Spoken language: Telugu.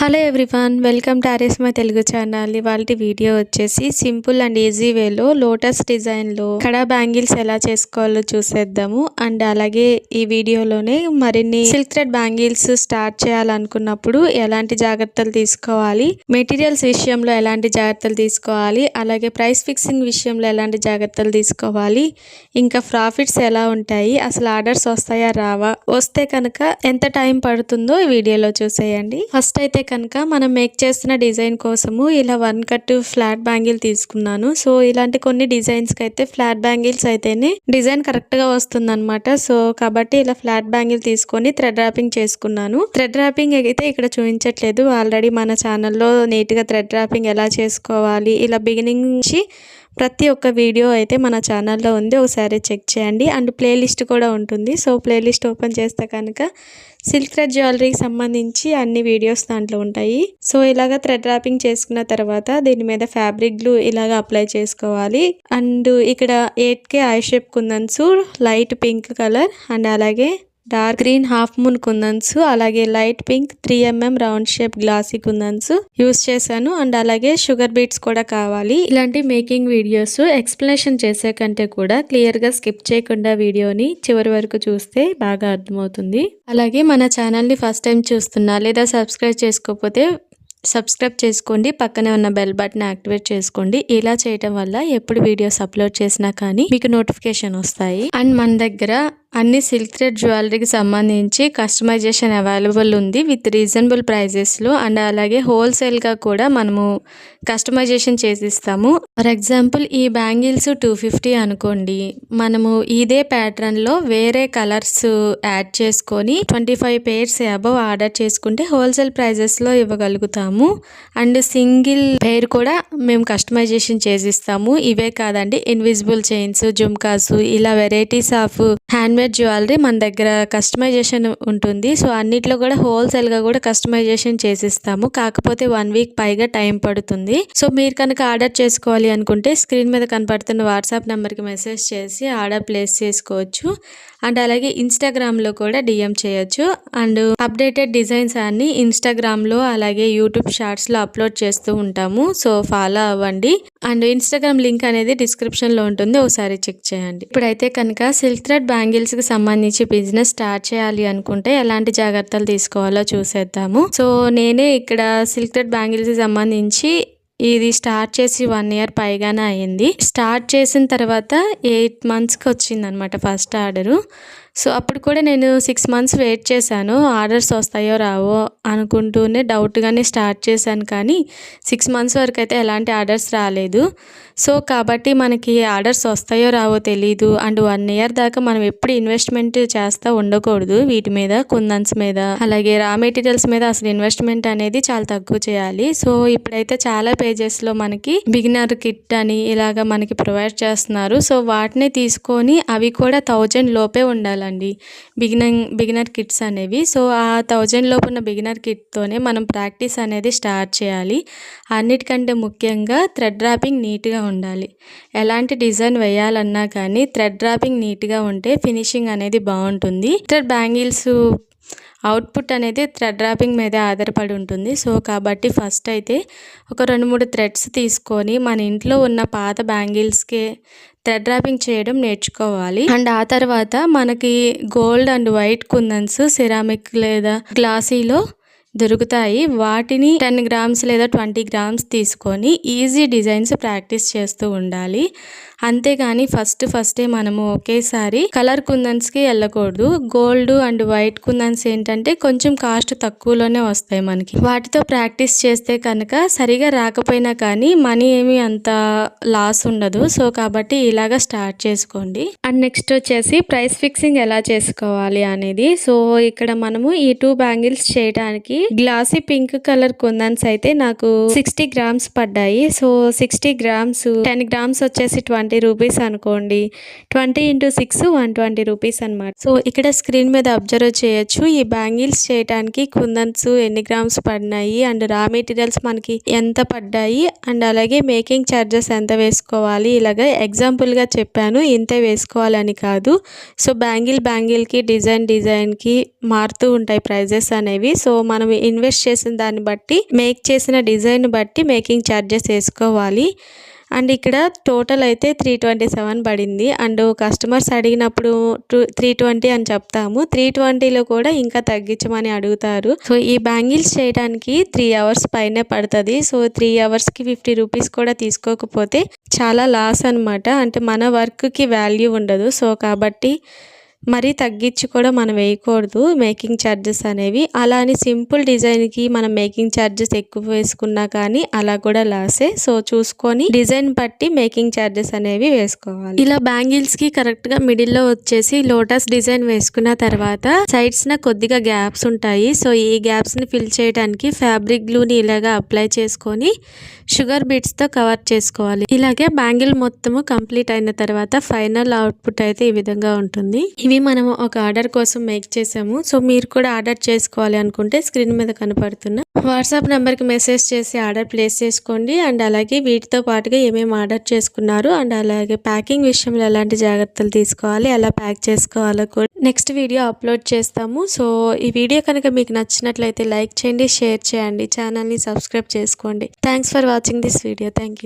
Hello everyone, welcome to RS my Telugu channel. ఇవాళ వీడియో వచ్చేసి సింపుల్ అండ్ ఈజీ వేలో లోటస్ డిజైన్లో కడా బ్యాంగిల్స్ ఎలా చేసుకోవాలో చూసేద్దాము. అండ్ అలాగే ఈ వీడియోలోనే మరిన్ని సిల్క్ థ్రెడ్ బ్యాంగిల్స్ స్టార్ట్ చేయాలనుకున్నప్పుడు ఎలాంటి జాగ్రత్తలు తీసుకోవాలి, మెటీరియల్స్ విషయంలో ఎలాంటి జాగ్రత్తలు తీసుకోవాలి, అలాగే ప్రైస్ ఫిక్సింగ్ విషయంలో ఎలాంటి జాగ్రత్తలు తీసుకోవాలి, ఇంకా ప్రాఫిట్స్ ఎలా ఉంటాయి, అసలు ఆర్డర్స్ వస్తాయా రావా, వస్తే కనుక ఎంత టైం పడుతుందో ఈ వీడియోలో చూసేయండి. ఫస్ట్ అయితే కనుక మనం మేక్ చేస్తున్న డిజైన్ కోసము ఇలా 1 కట్ ఫ్లాట్ బ్యాంగిల్ తీసుకున్నాను. సో ఇలాంటి కొన్ని డిజైన్స్ కి అయితే ఫ్లాట్ బ్యాంగిల్స్ అయితేనే డిజైన్ కరెక్ట్ గా వస్తుంది అనమాట. సో కాబట్టి ఇలా ఫ్లాట్ బ్యాంగిల్ తీసుకొని థ్రెడ్ ర్యాపింగ్ చేసుకున్నాను. థ్రెడ్ ర్యాపింగ్ అయితే ఇక్కడ చూపించట్లేదు, ఆల్రెడీ మన ఛానల్లో నీట్ గా థ్రెడ్ ర్యాపింగ్ ఎలా చేసుకోవాలి ఇలా బిగినింగ్ నుంచి ప్రతి ఒక్క వీడియో అయితే మన ఛానల్లో ఉంది, ఒకసారి చెక్ చేయండి. అండ్ ప్లేలిస్ట్ కూడా ఉంటుంది. సో ప్లేలిస్ట్ ఓపెన్ చేస్తే కనుక సిల్క్ థ్రెడ్ జ్యువెలరీకి సంబంధించి అన్ని వీడియోస్ దాంట్లో ఉంటాయి. సో ఇలాగ థ్రెడ్ ర్యాపింగ్ చేసుకున్న తర్వాత దీని మీద ఫ్యాబ్రిక్ గ్లూ ఇలాగ అప్లై చేసుకోవాలి. అండ్ ఇక్కడ 8K eye shape kundans, light pink colour and అలాగే dark green half moon kundans, అలాగే light pink 3mm round shape glossy kundans use చేశాను. అండ్ అలాగే షుగర్ బీట్స్ కూడా కావాలి. ఇలాంటి మేకింగ్ వీడియోస్ ఎక్స్ప్లెనేషన్ చేసే కంటే కూడా క్లియర్ గా స్కిప్ చేయకుండా వీడియోని చివరి వరకు చూస్తే బాగా అర్థమవుతుంది. అలాగే మన ఛానల్ ని ఫస్ట్ టైం చూస్తున్నా లేదా సబ్స్క్రైబ్ చేసుకోకపోతే సబ్స్క్రైబ్ చేసుకోండి, పక్కనే ఉన్న బెల్ బటన్ యాక్టివేట్ చేసుకోండి. ఇలా చేయటం వల్ల ఎప్పుడు వీడియోస్ అప్లోడ్ చేసినా కానీ మీకు నోటిఫికేషన్ వస్తాయి. అండ్ మన దగ్గర అన్ని సిల్క్ థ్రెడ్ జ్యువెలరీకి సంబంధించి కస్టమైజేషన్ అవైలబుల్ ఉంది విత్ రీజనబుల్ ప్రైజెస్లో. అండ్ అలాగే హోల్సేల్గా కూడా మనము కస్టమైజేషన్ చేసిస్తాము. ఫర్ ఎగ్జాంపుల్ ఈ బ్యాంగిల్స్ 250 అనుకోండి, మనము ఇదే ప్యాటర్న్లో వేరే కలర్స్ యాడ్ చేసుకొని 25 pairs అబవ్ ఆర్డర్ చేసుకుంటే హోల్సేల్ ప్రైజెస్లో ఇవ్వగలుగుతాము. అండ్ సింగిల్ పెయిర్ కూడా మేము కస్టమైజేషన్ చేసిస్తాము. ఇవే కాదండి, ఇన్విజిబుల్ చైన్స్, జుమ్కాస్, ఇలా వెరైటీస్ ఆఫ్ హ్యాండ్ జ్యువెలరీ మన దగ్గర కస్టమైజేషన్ ఉంటుంది. సో అన్నిట్లో కూడా హోల్సేల్ గా కూడా కస్టమైజేషన్ చేసిస్తాము. కాకపోతే 1 week పైగా టైం పడుతుంది. సో మీరు కనుక ఆర్డర్ చేసుకోవాలి అనుకుంటే స్క్రీన్ మీద కనపడుతున్న వాట్సాప్ నెంబర్ కి మెసేజ్ చేసి ఆర్డర్ ప్లేస్ చేసుకోవచ్చు. అండ్ అలాగే ఇన్స్టాగ్రామ్ లో కూడా డిఎం చేయొచ్చు. అండ్ అప్డేటెడ్ డిజైన్స్ అన్ని ఇన్స్టాగ్రామ్ లో అలాగే యూట్యూబ్ షార్ట్స్ లో అప్లోడ్ చేస్తూ ఉంటాము. సో ఫాలో అవ్వండి. అండ్ ఇన్స్టాగ్రామ్ లింక్ అనేది డిస్క్రిప్షన్ లో ఉంటుంది, ఒకసారి చెక్ చేయండి. ఇప్పుడైతే కనుక సిల్క్ థ్రెడ్ బ్యాంగిల్స్ కి సంబంధించి బిజినెస్ స్టార్ట్ చేయాలి అనుకుంటే ఎలాంటి జాగ్రత్తలు తీసుకోవాలో చూసేద్దాము. సో నేనే ఇక్కడ సిల్క్ థ్రెడ్ బ్యాంగిల్స్ కి సంబంధించి ఇది స్టార్ట్ చేసి 1 year పైగానే అయ్యింది. స్టార్ట్ చేసిన తర్వాత 8 monthsకి వచ్చింది అనమాట ఫస్ట్ ఆర్డరు. సో అప్పుడు కూడా నేను 6 months వెయిట్ చేశాను, ఆర్డర్స్ వస్తాయో రావో అనుకుంటూనే డౌట్గానే స్టార్ట్ చేశాను. కానీ 6 months వరకు అయితే ఎలాంటి ఆర్డర్స్ రాలేదు. సో కాబట్టి మనకి ఆర్డర్స్ వస్తాయో రావో తెలీదు. అండ్ 1 year దాకా మనం ఎప్పుడు ఇన్వెస్ట్మెంట్ చేస్తూ ఉండకూడదు. వీటి మీద, కుందన్స్ మీద, అలాగే రా మెటీరియల్స్ మీద అసలు ఇన్వెస్ట్మెంట్ అనేది చాలా తక్కువ చేయాలి. సో ఇప్పుడైతే చాలా పేజెస్లో మనకి బిగినర్ కిట్ అని ఇలాగ మనకి ప్రొవైడ్ చేస్తున్నారు. సో వాటిని తీసుకొని అవి కూడా 1000 లోపే ఉండాలండి బిగినర్ కిట్స్ అనేవి. సో ఆ 1000 లోపు ఉన్న బిగినర్ కిట్తోనే మనం ప్రాక్టీస్ అనేది స్టార్ట్ చేయాలి. అన్నిటికంటే ముఖ్యంగా థ్రెడ్ ర్యాపింగ్ నీట్గా ఉండాలి. ఎలాంటి డిజైన్ వేయాలన్నా కానీ థ్రెడ్ ర్యాపింగ్ నీట్గా ఉంటే ఫినిషింగ్ అనేది బాగుంటుంది. థ్రెడ్ బ్యాంగిల్స్ అవుట్పుట్ అనేది థ్రెడ్ ర్యాపింగ్ మీదే ఆధారపడి ఉంటుంది. సో కాబట్టి ఫస్ట్ అయితే ఒక 2-3 థ్రెడ్స్ తీసుకొని మన ఇంట్లో ఉన్న పాత బ్యాంగిల్స్కి థ్రెడ్ ర్యాపింగ్ చేయడం నేర్చుకోవాలి. అండ్ ఆ తర్వాత మనకి gold and white kundans ceramic లేదా గ్లాసీలో దొరుకుతాయి. వాటిని 10 grams లేదా 20 grams తీసుకొని ఈజీ డిజైన్స్ ప్రాక్టీస్ చేస్తూ ఉండాలి. అంతేగాని ఫస్టే మనము ఒకేసారి కలర్ కుందన్స్కి వెళ్ళకూడదు. గోల్డ్ అండ్ వైట్ కుందన్స్ ఏంటంటే కొంచెం కాస్ట్ తక్కువలోనే వస్తాయి మనకి. వాటితో ప్రాక్టీస్ చేస్తే కనుక సరిగా రాకపోయినా కానీ మనీ ఏమి అంత లాస్ ఉండదు. సో కాబట్టి ఇలాగా స్టార్ట్ చేసుకోండి. అండ్ నెక్స్ట్ వచ్చేసి ప్రైస్ ఫిక్సింగ్ ఎలా చేసుకోవాలి అనేది. సో ఇక్కడ మనము ఈ 2 బ్యాంగిల్స్ చేయడానికి గ్లాసీ పింక్ కలర్ కుందన్స్ అయితే నాకు 60 grams పడ్డాయి. సో 60 grams 10 grams వచ్చేసి 20 rupees అనుకోండి. 20 into 6 120 rupees అనమాట. సో ఇక్కడ స్క్రీన్ మీద అబ్జర్వ్ చేయొచ్చు ఈ బ్యాంగిల్స్ చేయడానికి కుందన్స్ ఎన్ని గ్రామ్స్ పడినాయి అండ్ రా మెటీరియల్స్ మనకి ఎంత పడ్డాయి అండ్ అలాగే మేకింగ్ ఛార్జెస్ ఎంత వేసుకోవాలి. ఇలాగ ఎగ్జాంపుల్ గా చెప్పాను, ఇంతే వేసుకోవాలని కాదు. సో బ్యాంగిల్కి డిజైన్కి మారుతూ ఉంటాయి ప్రైజెస్ అనేవి. సో మనం మనం ఇన్వెస్ట్ చేసిన దాన్ని బట్టి మేక్ చేసిన డిజైన్ బట్టి మేకింగ్ ఛార్జెస్ వేసుకోవాలి. అండ్ ఇక్కడ టోటల్ అయితే 327 పడింది. అండ్ కస్టమర్స్ అడిగినప్పుడు 320 అని చెప్తాము. 320లో కూడా ఇంకా తగ్గించమని అడుగుతారు. సో ఈ బ్యాంగిల్స్ చేయడానికి 3 అవర్స్ పైనే పడుతుంది. సో 3 అవర్స్కి 50 రూపీస్ కూడా తీసుకోకపోతే చాలా లాస్ అనమాట. అంటే మన వర్క్కి వాల్యూ ఉండదు. సో కాబట్టి మరీ తగ్గించి కూడా మనం వేయకూడదు మేకింగ్ ఛార్జెస్ అనేవి. అలా అని సింపుల్ డిజైన్కి మనం మేకింగ్ ఛార్జెస్ ఎక్కువ వేసుకున్నా కానీ అలా కూడా లాసే. సో చూసుకొని డిజైన్ బట్టి మేకింగ్ ఛార్జెస్ అనేవి వేసుకోవాలి. ఇలా బ్యాంగిల్స్కి కరెక్ట్గా మిడిల్లో వచ్చేసి లోటస్ డిజైన్ వేసుకున్న తర్వాత సైడ్స్న కొద్దిగా గ్యాప్స్ ఉంటాయి. సో ఈ గ్యాప్స్ని ఫిల్ చేయడానికి ఫ్యాబ్రిక్ గ్లూని ఇలాగా అప్లై చేసుకొని షుగర్ బీట్స్తో కవర్ చేసుకోవాలి. ఇలాగే బ్యాంగిల్ మొత్తము కంప్లీట్ అయిన తర్వాత ఫైనల్ అవుట్పుట్ అయితే ఈ విధంగా ఉంటుంది. ఇవి మనం ఒక ఆర్డర్ కోసం మేక్ చేసాము. సో మీరు కూడా ఆర్డర్ చేసుకోవాలి అనుకుంటే స్క్రీన్ మీద కనపడుతున్న వాట్సాప్ నెంబర్కి మెసేజ్ చేసి ఆర్డర్ ప్లేస్ చేసుకోండి. అండ్ అలాగే వీటితో పాటుగా ఏమేమి ఆర్డర్ చేసుకున్నారు అండ్ అలాగే ప్యాకింగ్ విషయంలో ఎలాంటి జాగ్రత్తలు తీసుకోవాలి, ఎలా ప్యాక్ చేసుకోవాలో కూడా నెక్స్ట్ వీడియో అప్లోడ్ చేస్తాము. సో ఈ వీడియో కనుక మీకు నచ్చినట్లయితే లైక్ చేయండి, షేర్ చేయండి, ఛానల్ని సబ్స్క్రైబ్ చేసుకోండి. Thanks for watching this video. Thank you.